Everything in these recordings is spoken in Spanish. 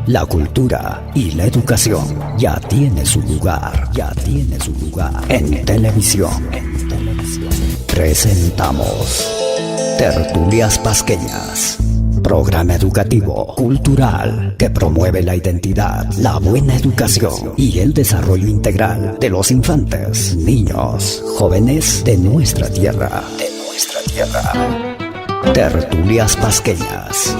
La cultura y la educación ya tiene su lugar, en televisión. Presentamos Tertulias Pasqueñas, programa educativo, cultural, que promueve la identidad, la buena educación y el desarrollo integral de los infantes, niños, jóvenes de nuestra tierra. Tertulias Pasqueñas.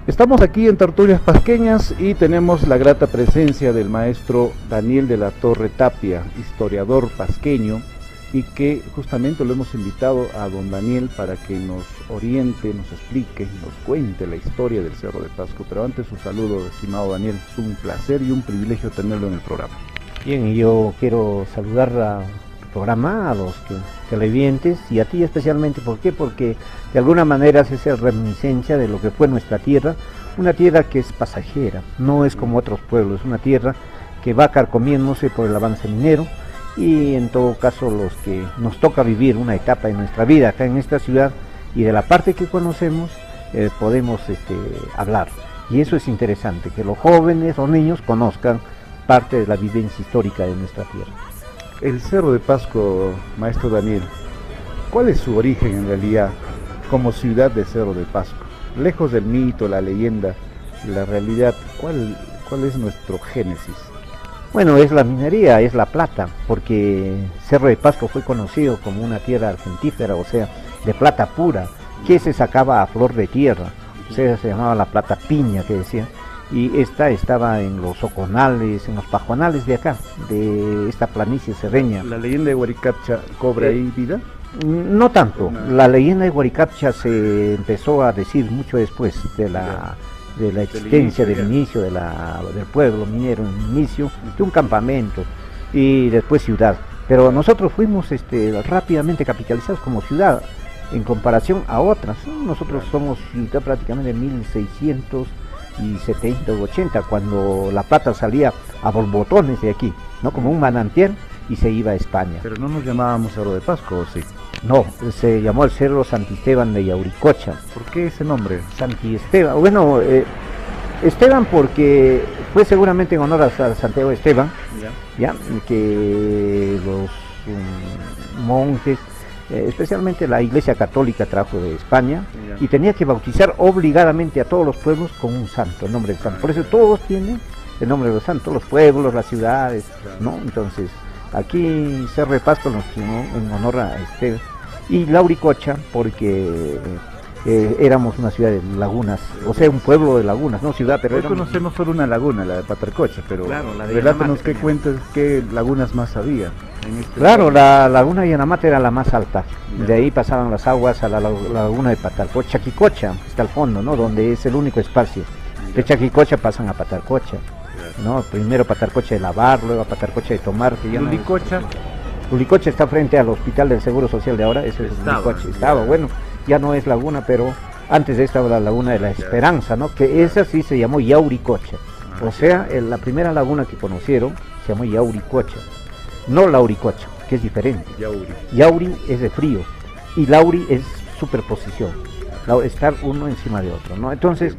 Estamos aquí en Tertulias Pasqueñas y tenemos la grata presencia del maestro Daniel de la Torre Tapia, historiador pasqueño, y que justamente lo hemos invitado a don Daniel para que nos oriente, nos explique, nos cuente la historia del Cerro de Pasco. Pero antes, un saludo, estimado Daniel, es un placer y un privilegio tenerlo en el programa. Bien, yo quiero saludar a tu programa, a los televidentes y a ti especialmente. ¿Por qué? Porque de alguna manera se hace reminiscencia de lo que fue nuestra tierra, una tierra que es pasajera, no es como otros pueblos, una tierra que va carcomiéndose por el avance minero, y en todo caso los que nos toca vivir una etapa de nuestra vida acá en esta ciudad y de la parte que conocemos podemos hablar, y eso es interesante, que los jóvenes, los niños conozcan parte de la vivencia histórica de nuestra tierra. El Cerro de Pasco, maestro Daniel, ¿cuál es su origen en realidad como ciudad de Cerro de Pasco? Lejos del mito, la leyenda, la realidad, ¿cuál es nuestro génesis? Bueno, es la minería, es la plata, porque Cerro de Pasco fue conocido como una tierra argentífera, o sea, de plata pura, que se sacaba a flor de tierra, o sea, se llamaba la plata piña, que decían, y esta estaba en los soconales, en los pajonales de acá, de esta planicie serreña. ¿La leyenda de Huaricapcha cobra ahí vida? No tanto, la leyenda de Huaricapcha se empezó a decir mucho después de la existencia, del inicio del pueblo minero, el inicio de un campamento y después ciudad. Pero nosotros fuimos rápidamente capitalizados como ciudad en comparación a otras. Nosotros somos ciudad prácticamente en 1670 o 80, cuando la plata salía a borbotones de aquí, ¿no? Como un manantial, y se iba a España. Pero no nos llamábamos Cerro de Pasco, ¿o sí? No, se llamó el Cerro Santi Esteban de Yauricocha. ¿Por qué ese nombre? Santi Esteban, bueno, Esteban porque fue seguramente en honor a Santiago Esteban, ya que los monjes, especialmente la Iglesia Católica, trajo de España, y tenía que bautizar obligadamente a todos los pueblos con un santo, el nombre del santo. Por eso todos tienen el nombre de los santos, los pueblos, las ciudades, ¿no? Entonces, aquí Cerro de Pasco nos llamó en honor a Esteban, y Lauricocha porque éramos una ciudad de lagunas, o sea, un pueblo de lagunas, no ciudad, pero hoy conocemos solo una laguna, la de Patarcocha, pero claro, la de relátanos qué cuentas, qué lagunas más había en Claro, pueblo. La laguna de Yanamate era la más alta, de ahí pasaban las aguas a la laguna de Patarcocha. Chaquicocha está al fondo, ¿no? Donde es el único espacio. De Chaquicocha pasan a Patarcocha, ¿no? Primero Patarcocha de Lavar, luego a Patarcocha de Tomar, que ya Lulicocha. Lulicocha está frente al Hospital del Seguro Social de ahora, ese es Lulicocha. Estaba, bueno, ya no es laguna, pero antes de esta la laguna de la Esperanza, ¿no? Que esa sí se llamó Yauricocha. O sea, la primera laguna que conocieron se llamó Yauricocha, no Lauricocha, que es diferente. Yauri es de frío y Lauri es superposición, estar uno encima de otro, ¿no? Entonces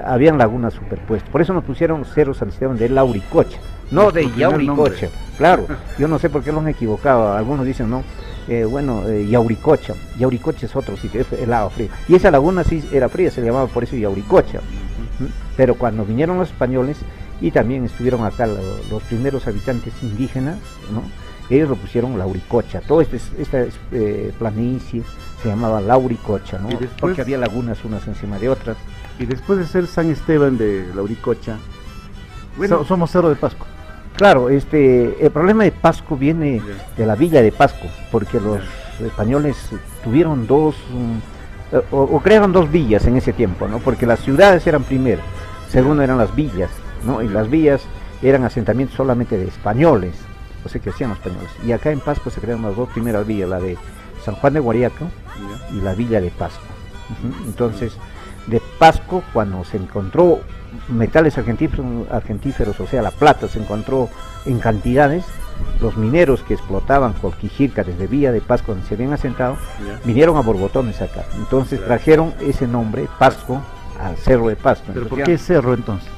habían lagunas superpuestas, por eso nos pusieron Cerro San Esteban de Lauricocha, no de Yauricocha. Claro, yo no sé por qué los han equivocado, algunos dicen no, Yauricocha es otro sitio, es el agua fría, y esa laguna sí era fría, se llamaba por eso Yauricocha. Pero cuando vinieron los españoles y también estuvieron acá los primeros habitantes indígenas, ¿no? Ellos lo pusieron Lauricocha, toda esta planicie se llamaba Lauricocha, ¿no? Después, porque había lagunas unas encima de otras. Y después de ser San Esteban de Lauricocha, somos Cerro de Pasco. Claro, el problema de Pasco viene de la villa de Pasco, porque los españoles tuvieron o crearon dos villas en ese tiempo, ¿no? Porque las ciudades eran primero, segundo eran las villas, ¿no? Y las villas eran asentamientos solamente de españoles, o sea que hacían los españoles. Y acá en Pasco se crearon las dos primeras villas, la de San Juan de Guariaco y la villa de Pasco. Entonces, de Pasco, cuando se encontró metales argentíferos, o sea, la plata se encontró en cantidades, los mineros que explotaban Colquijirca desde Villa de Pasco, donde se habían asentado, vinieron a borbotones acá. Entonces trajeron ese nombre, Pasco, al Cerro de Pasco. ¿Pero por qué cerro entonces?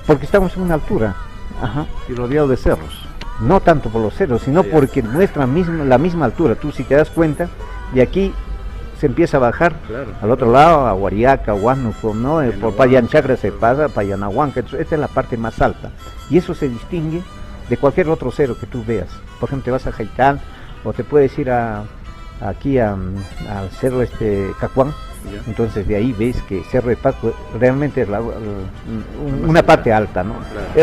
Porque estamos en una altura. Ajá. Y rodeado de cerros. No tanto por los cerros, sino porque la misma altura. Tú, si te das cuenta, de aquí se empieza a bajar al otro lado, a Huariaca, Huánuco, ¿no? Por Payanchacra se pasa, Payanahuanca. Esta es la parte más alta. Y eso se distingue de cualquier otro cerro que tú veas. Por ejemplo, te vas a Jaitán, o te puedes ir aquí al cerro Cacuán. Entonces de ahí ves que Cerro de Pasco realmente es una parte alta, ¿no?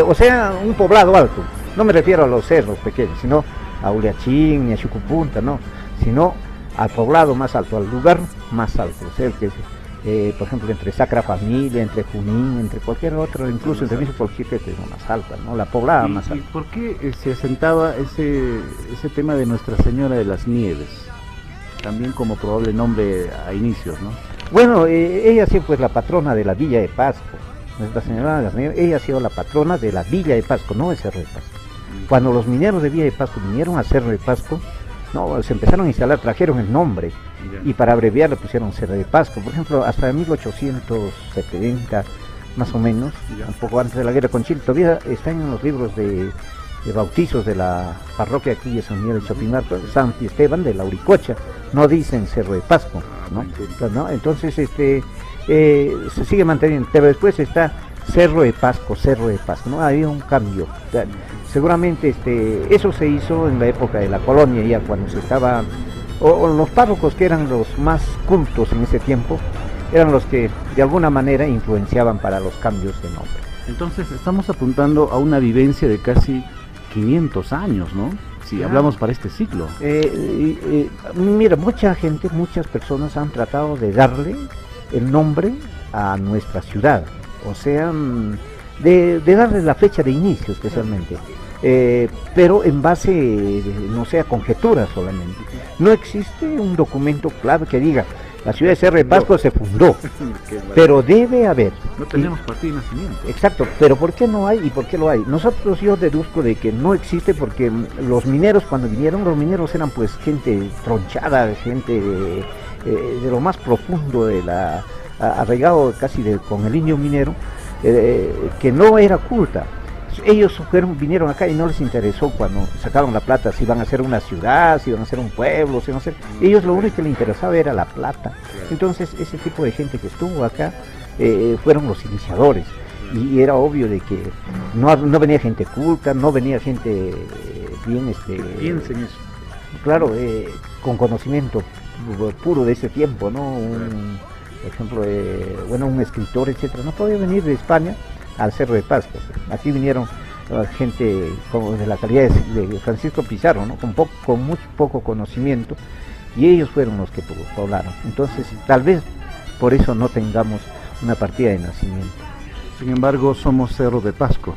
O sea, un poblado alto. No me refiero a los cerros pequeños, sino a Uliachín ni a Chucupunta, no, sino al poblado más alto, al lugar más alto. O sea, por ejemplo, entre Sacra Familia, entre Junín, entre cualquier otro, incluso entre mismo Colquijirca, que es la más alta, ¿no? La poblada más alta. ¿Y por qué se asentaba ese tema de Nuestra Señora de las Nieves? También como probable nombre a inicios, ¿no? Bueno, ella siempre es la patrona de la Villa de Pasco. Nuestra Señora de las Nieves, ella ha sido la patrona de la Villa de Pasco, no de Cerro de Pasco. Cuando los mineros de Villa de Pasco vinieron a Cerro de Pasco, no, se empezaron a instalar, trajeron el nombre, y para abreviar le pusieron Cerro de Pasco. Por ejemplo, hasta 1870, más o menos, un poco antes de la guerra con Chile, todavía están en los libros de bautizos de la parroquia aquí de San Miguel de Chopimarco, San Esteban de la Uricocha, no dicen Cerro de Pasco, ¿no? Entonces se sigue manteniendo, pero después está Cerro de Pasco, ¿no? Había un cambio. O sea, seguramente eso se hizo en la época de la colonia, ya cuando se estaba, o los párrocos que eran los más cultos en ese tiempo, eran los que de alguna manera influenciaban para los cambios de nombre. Entonces estamos apuntando a una vivencia de casi 500 años, ¿no? Si hablamos para este ciclo. Mira, muchas personas han tratado de darle el nombre a nuestra ciudad, o sea, de darle la fecha de inicio especialmente, pero en base, no sé, a conjeturas solamente. No existe un documento clave que diga, la ciudad de Cerro de Pasco se fundó, pero debe haber. No tenemos partida de nacimiento. Exacto, pero ¿por qué no hay y por qué lo hay? Nosotros, yo deduzco de que no existe porque los mineros cuando vinieron, los mineros eran pues gente tronchada, gente de lo más profundo, arraigado casi con el indio minero, que no era culta. Ellos vinieron acá y no les interesó cuando sacaron la plata si iban a hacer una ciudad, si iban a hacer un pueblo, si iban a hacer... Ellos lo único que les interesaba era la plata. Entonces ese tipo de gente que estuvo acá fueron los iniciadores. Y era obvio de que no venía gente culta, no venía gente bien... Piensen eso. Claro, con conocimiento puro de ese tiempo, ¿no? Por ejemplo, un escritor, etcétera, no podía venir de España al Cerro de Pasco. Aquí vinieron gente como de la calidad de Francisco Pizarro, ¿no? Con muy poco conocimiento, y ellos fueron los que poblaron. Entonces, tal vez por eso no tengamos una partida de nacimiento. Sin embargo, somos Cerro de Pasco,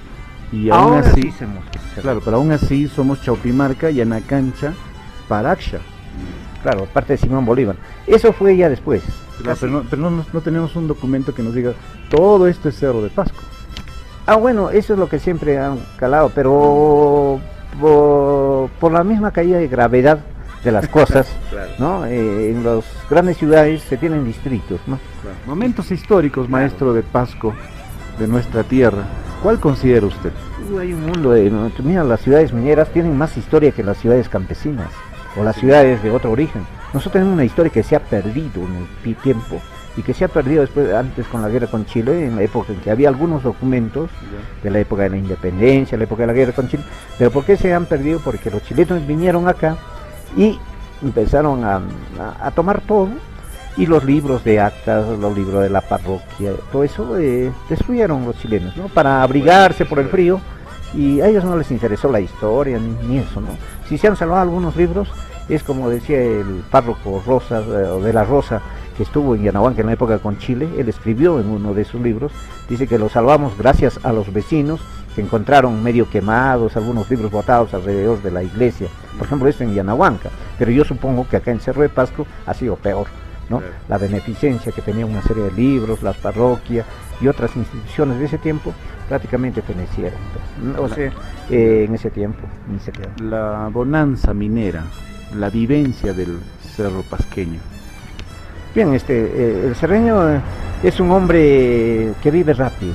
y aún ahora así, sí somos. claro, pero aún así somos Chaupimarca y Anacancha, Paraxá. Claro, parte de Simón Bolívar. Eso fue ya después. Claro, pero no tenemos un documento que nos diga todo esto es Cerro de Pasco. Bueno, eso es lo que siempre han calado, pero por la misma caída de gravedad de las cosas, claro, ¿no? En las grandes ciudades se tienen distritos, ¿no? Claro. Momentos históricos, maestro de Pasco, de nuestra tierra, ¿cuál considera usted? Hay un mundo mira, las ciudades mineras tienen más historia que las ciudades campesinas, o las ciudades de otro origen. Nosotros tenemos una historia que se ha perdido en el tiempo, y que se ha perdido antes con la guerra con Chile, en la época en que había algunos documentos de la época de la independencia, la época de la guerra con Chile. Pero ¿por qué se han perdido? Porque los chilenos vinieron acá y empezaron a tomar todo, y los libros de actas, los libros de la parroquia, todo eso destruyeron los chilenos, ¿no? Para abrigarse por el frío, y a ellos no les interesó la historia ni eso, ¿no? Si se han salvado algunos libros, es como decía el párroco Rosas, de la Rosa, que estuvo en Yanahuanca en la época con Chile. Él escribió en uno de sus libros, dice que los salvamos gracias a los vecinos que encontraron medio quemados algunos libros botados alrededor de la iglesia, por ejemplo esto en Yanahuanca, pero yo supongo que acá en Cerro de Pasco ha sido peor, ¿no? La beneficencia, que tenía una serie de libros, las parroquias y otras instituciones de ese tiempo prácticamente fenecieron, o sea, en ese tiempo ni se quedó. La bonanza minera, la vivencia del cerro pasqueño. Bien, el cerreño es un hombre que vive rápido,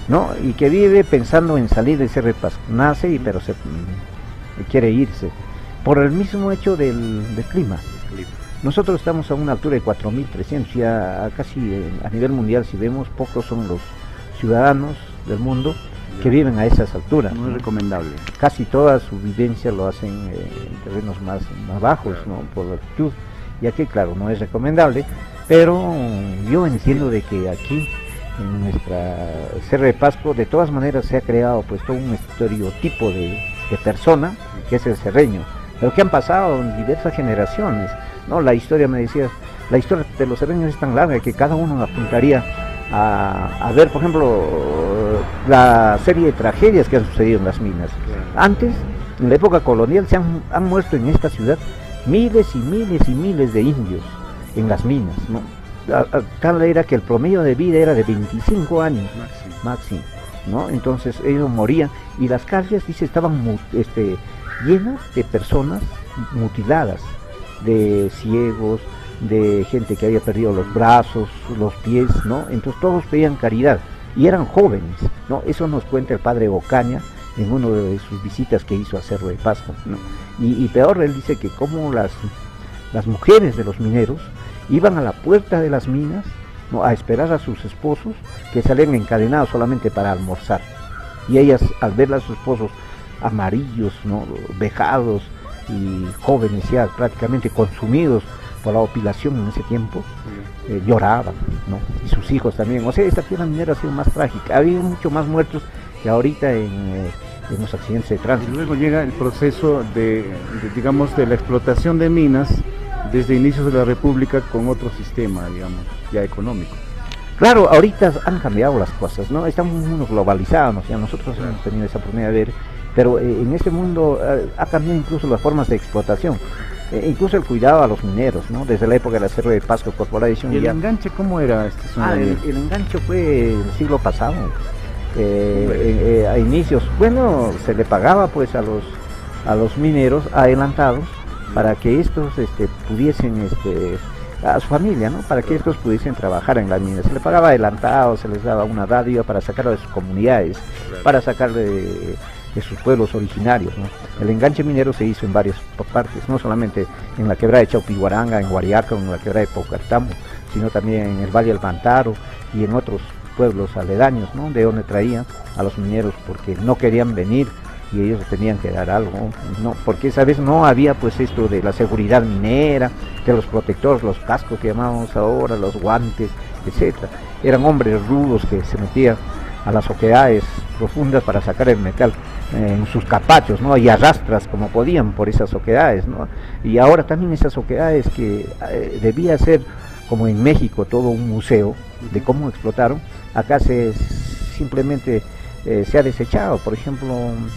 ¿no? Y que vive pensando en salir de Cerro de Pasco. Nace pero quiere irse por el mismo hecho del clima. Nosotros estamos a una altura de 4.300, ya casi a nivel mundial, si vemos, pocos son los ciudadanos del mundo que viven a esas alturas. No es recomendable. Casi toda su vivencia lo hacen en terrenos más bajos, ¿no? Por la altitud. Y aquí, claro, no es recomendable, pero yo entiendo de que aquí, en nuestra Cerro de Pasco, de todas maneras se ha creado pues todo un estereotipo de persona, que es el cerreño, pero que han pasado en diversas generaciones, ¿no? La historia, me decías, la historia de los cerreños es tan larga que cada uno apuntaría a ver, por ejemplo, la serie de tragedias que han sucedido en las minas. Antes, en la época colonial, se han muerto en esta ciudad miles y miles y miles de indios en las minas, ¿no? Tal era que el promedio de vida era de 25 años máximo, ¿no? Entonces ellos morían y las calles, dice, estaban llenas de personas mutiladas, de ciegos, de gente que había perdido los brazos, los pies, ¿no? Entonces todos pedían caridad y eran jóvenes, ¿no? Eso nos cuenta el padre Ocaña en una de sus visitas que hizo a Cerro de Pasco, ¿no? Y peor, él dice que como las mujeres de los mineros iban a la puerta de las minas, ¿no? A esperar a sus esposos, que salían encadenados solamente para almorzar, y ellas, al ver a sus esposos amarillos, ¿no? Vejados y jóvenes ya prácticamente consumidos por la opilación en ese tiempo, lloraban, ¿no? Y sus hijos también. O sea, esta tierra minera ha sido más trágica, había mucho más muertos que ahorita en los accidentes de tránsito. Y luego llega el proceso digamos, de la explotación de minas desde inicios de la República con otro sistema, digamos, ya económico. Claro, ahorita han cambiado las cosas, ¿no? Estamos en un mundo globalizado, ¿no? O sea, nosotros hemos tenido esa oportunidad de ver, pero en este mundo ha cambiado incluso las formas de explotación, incluso el cuidado a los mineros, ¿no? Desde la época de la Cerro de Pasco Corporation. ¿Y el enganche cómo era? El enganche fue el siglo pasado. A inicios, bueno, se le pagaba pues a los mineros adelantados para que estos pudiesen, a su familia, ¿no? Para que estos pudiesen trabajar en las minas. Se les pagaba adelantado, se les daba una dádiva para sacarlo de sus comunidades, para sacarlo de sus pueblos originarios, ¿no? El enganche minero se hizo en varias partes, no solamente en la quebrada de Chaupiguaranga, en Guariaca, en la quebrada de Paucartambo, sino también en el Valle del Pantaro y en otros pueblos aledaños, ¿no? De donde traían a los mineros porque no querían venir y ellos tenían que dar algo, ¿no? Porque esa vez no había pues esto de la seguridad minera, de los protectores, los cascos que llamamos ahora, los guantes, etcétera. Eran hombres rudos que se metían a las oquedades profundas para sacar el metal en sus capachos, ¿no? Y arrastras como podían por esas oquedades, ¿no? Y ahora también esas oquedades que debía ser como en México todo un museo de cómo explotaron, acá simplemente se ha desechado. Por ejemplo,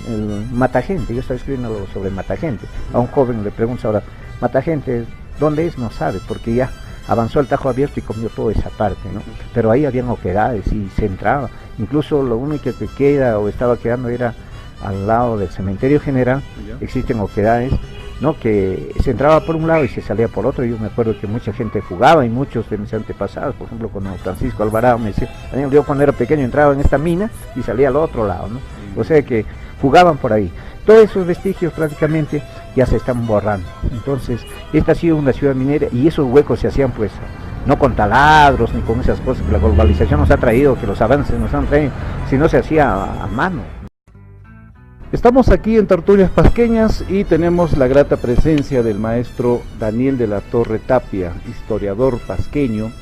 el Matagente, yo estaba escribiendo algo sobre Matagente, a un joven le pregunto ahora, Matagente, ¿dónde es? No sabe, porque ya avanzó el Tajo Abierto y comió toda esa parte, ¿no? Pero ahí habían oquedades y se entraba, incluso lo único que queda o estaba quedando era al lado del cementerio general, existen oquedades, ¿no? Que se entraba por un lado y se salía por otro. Yo me acuerdo que mucha gente jugaba y muchos de mis antepasados, por ejemplo con Francisco Alvarado, me decía, yo cuando era pequeño entraba en esta mina y salía al otro lado, ¿no? O sea que jugaban por ahí. Todos esos vestigios prácticamente ya se están borrando. Entonces, esta ha sido una ciudad minera y esos huecos se hacían pues no con taladros ni con esas cosas que la globalización nos ha traído, que los avances nos han traído, sino se hacía a mano. Estamos aquí en Tertulias Pasqueñas y tenemos la grata presencia del maestro Daniel de la Torre Tapia, historiador pasqueño,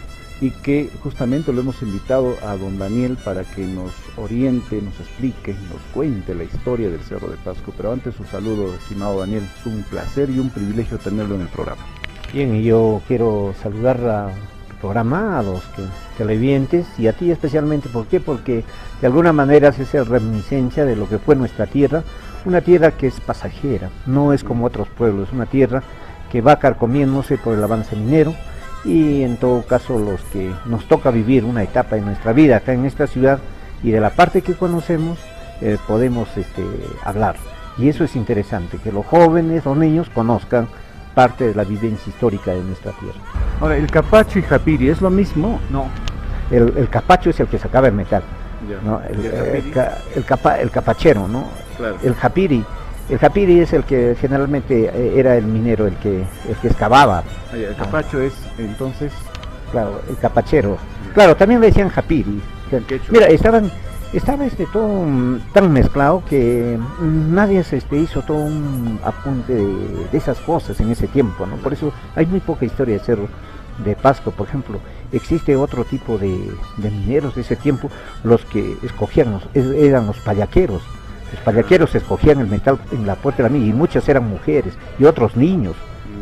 y que justamente lo hemos invitado a don Daniel para que nos oriente, nos explique, nos cuente la historia del Cerro de Pasco. Pero antes un saludo, estimado Daniel, es un placer y un privilegio tenerlo en el programa. Bien, y yo quiero saludar al programa, a los televidentes y a ti especialmente. ¿Por qué? Porque de alguna manera es esa reminiscencia de lo que fue nuestra tierra, una tierra que es pasajera, no es como otros pueblos, una tierra que va carcomiéndose por el avance minero, y en todo caso los que nos toca vivir una etapa en nuestra vida acá en esta ciudad y de la parte que conocemos podemos hablar, y eso es interesante, que los jóvenes, los niños conozcan parte de la vivencia histórica de nuestra tierra. Ahora, ¿el capacho y japiri es lo mismo? No, el capacho es el que sacaba el metal, ¿no? El capachero, ¿no? Claro. El japiri es el que generalmente era el minero, el que excavaba. El capacho es entonces, claro, el capachero. Claro, también le decían japiri. Mira, estaba todo tan mezclado que nadie hizo todo un apunte de esas cosas en ese tiempo, ¿no? Por eso hay muy poca historia de Cerro de Pasco. Por ejemplo, existe otro tipo de mineros de ese tiempo, los que escogían eran los payaqueros. Los payaqueros escogían el metal en la puerta de la mina, y muchas eran mujeres y otros niños,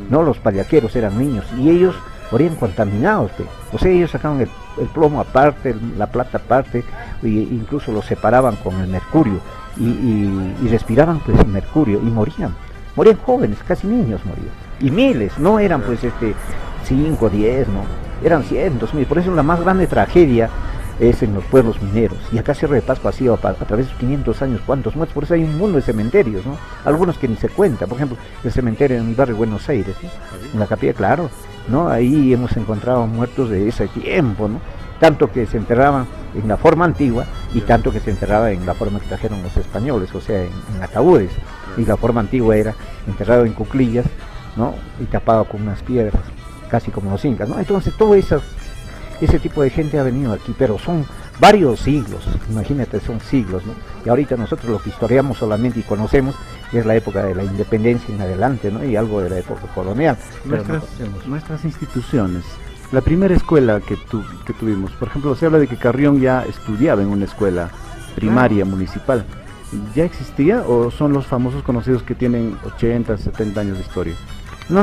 ¿no? Los payaqueros eran niños y ellos morían contaminados, o sea, ellos sacaban el plomo aparte, la plata aparte, e incluso los separaban con el mercurio y respiraban pues el mercurio y morían jóvenes, casi niños morían, y miles, no eran pues 5, 10, no, eran cientos, miles. Por eso la más grande tragedia es en los pueblos mineros, y acá Cerro de Pasco ha sido a través de sus 500 años cuántos muertos. Por eso hay un mundo de cementerios, ¿no? Algunos que ni se cuentan, por ejemplo el cementerio en el barrio Buenos Aires, ¿no? En la Capilla, claro, ¿no? Ahí hemos encontrado muertos de ese tiempo, ¿no? Tanto que se enterraban en la forma antigua y tanto que se enterraba en la forma que trajeron los españoles, o sea, en ataúdes, y la forma antigua era enterrado en cuclillas, ¿no? Y tapado con unas piedras, casi como los incas, ¿no? Entonces todo ese tipo de gente ha venido aquí, pero son varios siglos, imagínate, son siglos, ¿no? Y ahorita nosotros lo que historiamos solamente y conocemos es la época de la independencia en adelante, ¿no? Y algo de la época colonial. Nuestras instituciones, la primera escuela que tuvimos, por ejemplo, se habla de que Carrión ya estudiaba en una escuela primaria municipal. ¿Ya existía o son los famosos conocidos que tienen 80, 70 años de historia? No,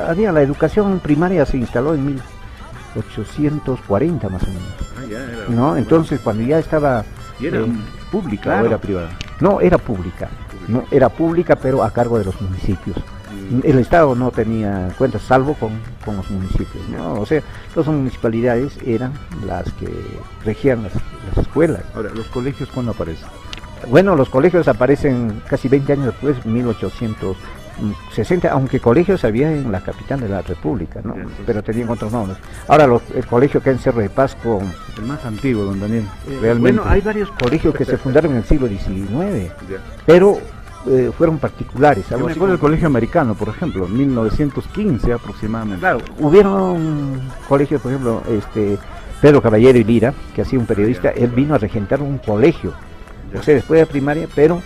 había la educación primaria, se instaló en 1840 más o menos, ¿no? Entonces cuando ya estaba... ¿Y era pública, claro, o era privada? No, era pública, no, era pública, pero a cargo de los municipios. El Estado no tenía cuentas salvo con los municipios, ¿no? O sea, las municipalidades eran las que regían las escuelas. Ahora, ¿los colegios cuándo aparecen? Bueno, los colegios aparecen casi 20 años después, 1860, aunque colegios había en la capital de la República, ¿no? Pero tenían otros nombres. Ahora el colegio que hay en Cerro de Pasco, el más antiguo, don Daniel, realmente. Bueno, hay varios colegios que se fundaron en el siglo XIX, pero fueron particulares. Yo me acuerdo del colegio americano, por ejemplo, 1915 aproximadamente. Claro, hubieron colegios, por ejemplo, Pedro Caballero y Lira, que hacía un periodista, él vino a regentar un colegio, o sea, después de primaria, pero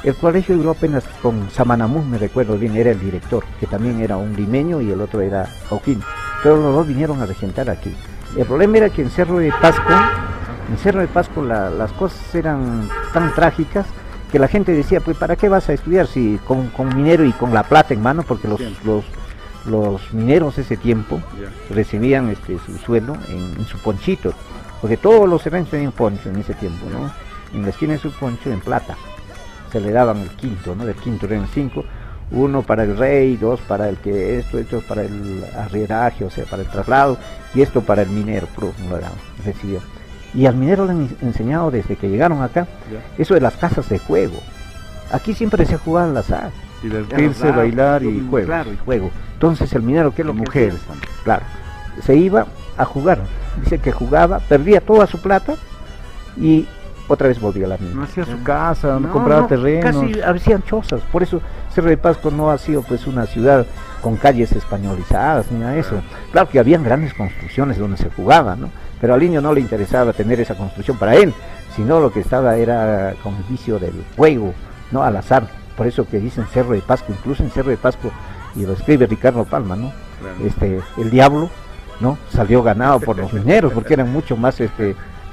el colegio duró apenas con Samanamú, me recuerdo bien, era el director, que también era un limeño y el otro era Jauquín, pero los dos vinieron a regentar aquí. El problema era que en Cerro de Pasco las cosas eran tan trágicas que la gente decía, pues ¿para qué vas a estudiar si con minero y con la plata en mano? Porque los mineros ese tiempo recibían su sueldo en su ponchito, porque todos los serranos tenían poncho en ese tiempo, ¿no? En la esquina de su poncho en plata se le daban el quinto, ¿no? Del quinto eran 5, uno para el rey, 2 para el que esto para el arrieraje, o sea, para el traslado, y esto para el minero, recibió. Y al minero le han enseñado desde que llegaron acá eso de las casas de juego. Aquí siempre se jugaba al azar, divertirse, bailar y juego. Claro, y juego. Entonces el minero, ¿qué es lo que mujeres también? Claro, se iba a jugar, dice que jugaba, perdía toda su plata y otra vez volvía a la misma. No hacía su casa, no compraba terrenos. Casi hacían chozas, por eso Cerro de Pasco no ha sido pues una ciudad con calles españolizadas ni nada de eso. Claro que habían grandes construcciones donde se jugaba, ¿no? Pero al niño no le interesaba tener esa construcción para él, sino lo que estaba era con el vicio del juego, ¿no? Al azar. Por eso que dicen Cerro de Pasco, incluso en Cerro de Pasco, y lo escribe Ricardo Palma, ¿no? Claro. El diablo ¿no? Salió ganado por los mineros, porque eran mucho más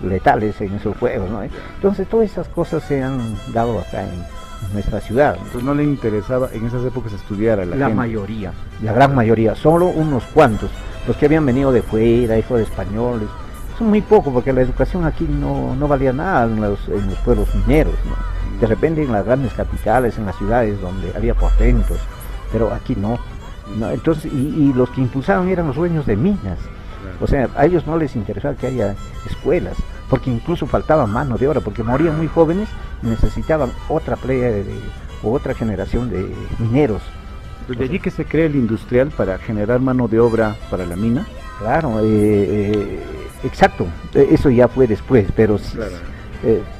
letales en esos juegos, ¿no? Entonces todas esas cosas se han dado acá en nuestra ciudad. Entonces no le interesaba en esas épocas estudiar a la gente. Mayoría, la gran mayoría, solo unos cuantos, los que habían venido de fuera, hijos de españoles, son muy pocos, porque la educación aquí no valía nada en los pueblos mineros, ¿no? De repente en las grandes capitales, en las ciudades donde había portentos, pero aquí no. Entonces, y los que impulsaron eran los dueños de minas. O sea, a ellos no les interesaba que haya escuelas, porque incluso faltaba mano de obra, porque morían muy jóvenes y necesitaban otra playa o otra generación de mineros. ¿De allí que se crea el industrial para generar mano de obra para la mina? Claro, exacto, eso ya fue después, pero claro.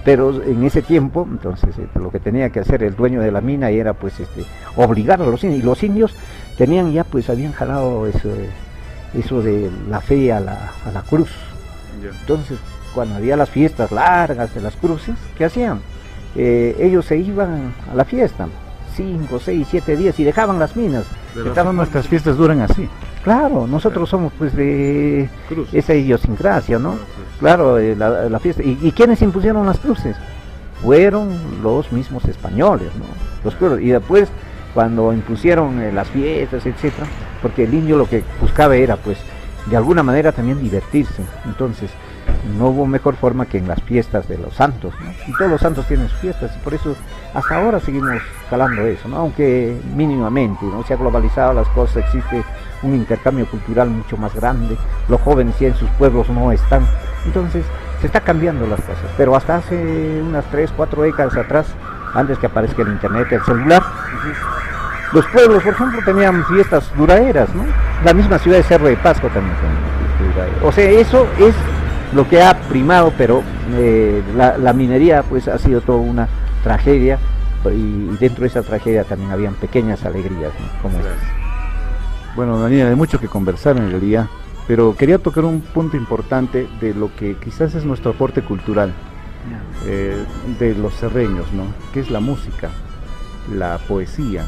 Pero en ese tiempo, entonces, lo que tenía que hacer el dueño de la mina era pues obligar a los indios, y los indios tenían ya pues habían jalado eso de la fe a la cruz. Entonces, cuando había las fiestas largas de las cruces, ¿qué hacían? Ellos se iban a la fiesta 5, 6, 7 días y dejaban las minas. Nuestras fiestas duran así. Claro, nosotros somos pues de esa idiosincrasia, ¿no? Claro, la fiesta. ¿Y quiénes impusieron las cruces? Fueron los mismos españoles, ¿no? Los pueblos. Y después, cuando impusieron las fiestas, etcétera, porque el indio lo que buscaba era pues de alguna manera también divertirse. Entonces no hubo mejor forma que en las fiestas de los santos, ¿no? Y todos los santos tienen sus fiestas, y por eso hasta ahora seguimos calando eso, ¿no? Aunque mínimamente, ¿no? Se ha globalizado las cosas, existe un intercambio cultural mucho más grande, los jóvenes ya en sus pueblos no están, entonces se está cambiando las cosas, pero hasta hace unas 3, 4 décadas atrás, antes que aparezca el internet, el celular, los pueblos, por ejemplo, tenían fiestas duraderas, ¿no? La misma ciudad de Cerro de Pasco también tiene duraderas. O sea, eso es lo que ha primado, pero la minería pues ha sido toda una tragedia, y dentro de esa tragedia también habían pequeñas alegrías, ¿no? Como esas. Bueno, Daniel, hay mucho que conversar en realidad, pero quería tocar un punto importante de lo que quizás es nuestro aporte cultural de los cerreños, ¿no? Que es la música, la poesía,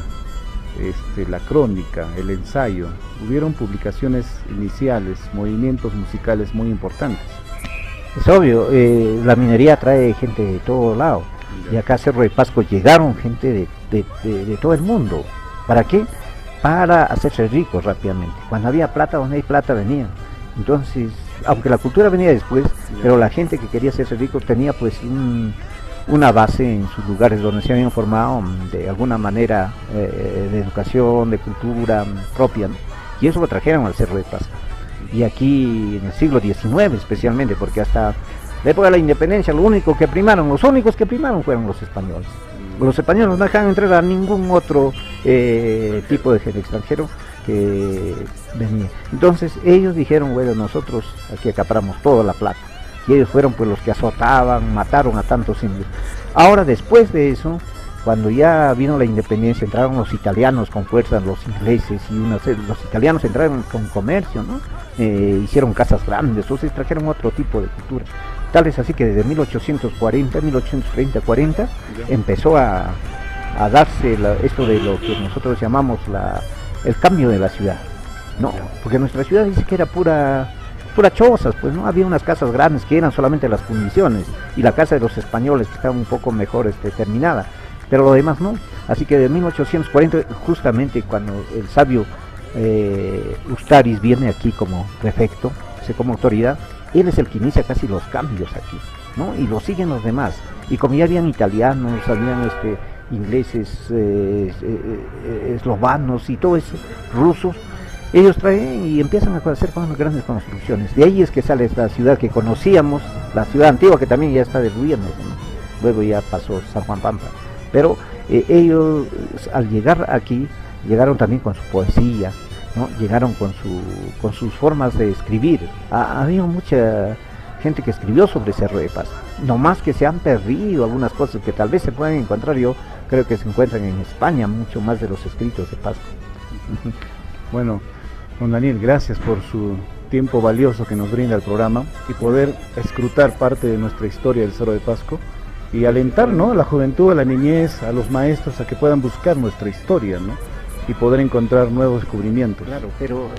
la crónica, el ensayo. Hubieron publicaciones iniciales, movimientos musicales muy importantes. Es obvio, la minería trae gente de todo lado, y acá a Cerro de Pasco llegaron gente de todo el mundo. ¿Para qué? Para hacerse ricos rápidamente. Cuando había plata, donde hay plata venían. Entonces, aunque la cultura venía después, pero la gente que quería hacerse rico tenía pues una base en sus lugares donde se habían formado de alguna manera de educación, de cultura propia, ¿no? Y eso lo trajeron al Cerro de Pasco. Y aquí en el siglo XIX especialmente, porque hasta la época de la independencia los únicos que primaron fueron los españoles. Los españoles no dejaban entrar a ningún otro tipo de gente extranjero que venía. Entonces ellos dijeron, bueno, nosotros aquí acaparamos toda la plata. Y ellos fueron pues los que azotaban, mataron a tantos indios. Ahora, después de eso, cuando ya vino la independencia, entraron los italianos con fuerza, los ingleses, y los italianos entraron con comercio, ¿no? Hicieron casas grandes, entonces trajeron otro tipo de cultura. Tal es así que desde 1840, 1830-40, empezó a darse esto de lo que nosotros llamamos el cambio de la ciudad, ¿no? Porque nuestra ciudad dice que era pura chozas, pues no había unas casas grandes que eran solamente las fundiciones, y la casa de los españoles que estaba un poco mejor terminada, pero lo demás no. Así que de 1840, justamente cuando el sabio Ustaris viene aquí como prefecto, como autoridad, él es el que inicia casi los cambios aquí, ¿no? Y lo siguen los demás, y como ya habían italianos, habían ingleses, eslovanos y todo eso, rusos, ellos traen y empiezan a hacer grandes construcciones. De ahí es que sale esta ciudad que conocíamos, la ciudad antigua, que también ya está derruyendo, ¿no? Luego ya pasó San Juan Pampa. Pero ellos al llegar aquí, llegaron también con su poesía, ¿no? Llegaron con sus formas de escribir. Había mucha gente que escribió sobre Cerro de Pasco. No más que se han perdido algunas cosas que tal vez se pueden encontrar, yo creo que se encuentran en España, mucho más de los escritos de Pasco. Bueno, don Daniel, gracias por su tiempo valioso que nos brinda el programa y poder escrutar parte de nuestra historia del Cerro de Pasco y alentar, ¿no?, a la juventud, a la niñez, a los maestros a que puedan buscar nuestra historia, ¿no? y poder encontrar nuevos descubrimientos. Claro,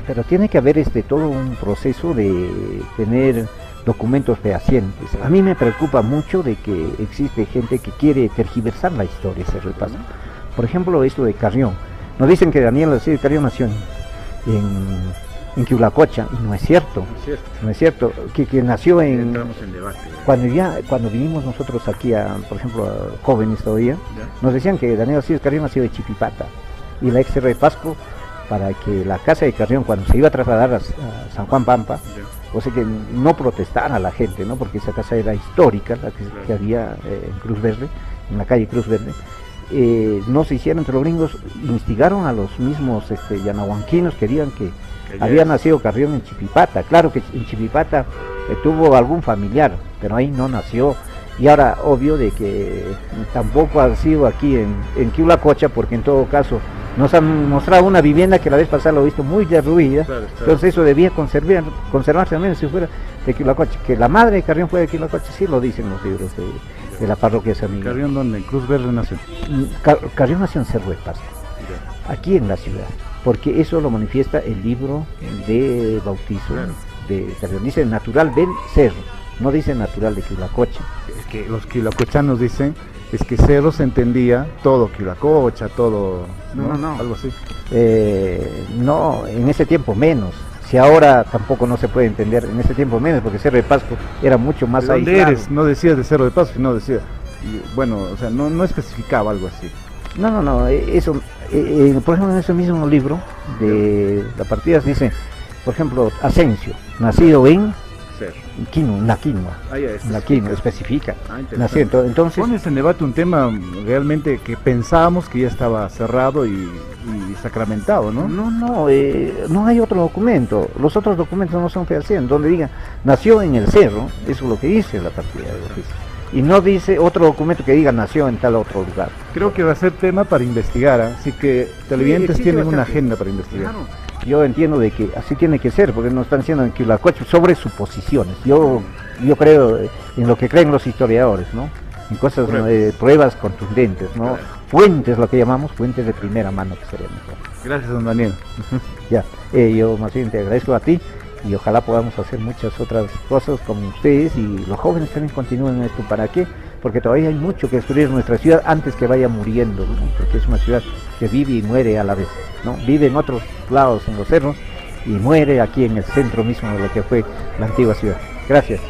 pero tiene que haber todo un proceso de tener documentos fehacientes. A mí me preocupa mucho de que existe gente que quiere tergiversar la historia, ese repaso. Por ejemplo, esto de Carrión. Nos dicen que Daniel Alcides Carrión nació en Quiulacocha, y no es cierto. No es cierto, que nació en... Entramos en debate. Cuando vinimos nosotros aquí, por ejemplo, a jóvenes todavía, nos decían que Daniel Alcides Carrión nació de Chipipata, y la ex Pasco, para que la casa de Carrión, cuando se iba a trasladar a San Juan Pampa, o sea que no protestara a la gente, ¿no? Porque esa casa era histórica, la que había en Cruz Verde, en la calle Cruz Verde. No se hicieron entre los gringos, instigaron a los mismos yanahuanquinos, querían que había nacido Carrión en Chipipata. Claro que en Chipipata tuvo algún familiar, pero ahí no nació. Y ahora, obvio de que tampoco ha sido aquí en Quiulacocha, porque en todo caso nos han mostrado una vivienda que la vez pasada lo he visto muy derruida. Claro. Entonces eso debía conservarse al menos si fuera de Quiulacocha. Que la madre de Carrión fue de Quiulacocha, sí lo dicen los libros de la parroquia de San Miguel. ¿Carrión dónde? ¿En Cruz Verde nació? Carrión nació en Cerro de Pasco, aquí en la ciudad, porque eso lo manifiesta el libro de bautizo de Carrión. Dice natural del Cerro, no dice natural de Quiulacocha. Es que los quiulacochanos dicen es que Cerro se entendía todo Quiulacocha, todo, ¿no? Algo así. No, en ese tiempo menos. Si ahora tampoco no se puede entender, en ese tiempo menos, porque Cerro de Pasco era mucho más aislado. ¿Dónde eres? No decías de Cerro de Pasco, sino decía, bueno, o sea, no especificaba algo así. No, eso, por ejemplo, en ese mismo libro de la partida dice, por ejemplo, Asensio, nacido en Naquino, especifica. Entonces pones en debate un tema realmente que pensábamos que ya estaba cerrado y sacramentado, ¿no? No hay otro documento. Los otros documentos no son fehacientes. Donde diga nació en el cerro, eso es lo que dice la partida de oficio. Y no dice otro documento que diga nació en tal otro lugar. Creo que va a ser tema para investigar, así que televidentes tienen una agenda para investigar. Claro. Yo entiendo de que así tiene que ser, porque nos están diciendo en Quiulacocha sobre suposiciones. Yo creo en lo que creen los historiadores, ¿no? En cosas, pruebas contundentes, ¿no? Claro. Fuentes, lo que llamamos fuentes de primera mano, que sería mejor. Gracias, don Daniel. Ya, yo más bien te agradezco a ti, y ojalá podamos hacer muchas otras cosas con ustedes, y los jóvenes también continúen esto. ¿Para qué? Porque todavía hay mucho que destruir en nuestra ciudad antes que vaya muriendo, ¿no? Porque es una ciudad que vive y muere a la vez, ¿no? Vive en otros lados, en los cerros, y muere aquí en el centro mismo de lo que fue la antigua ciudad. Gracias.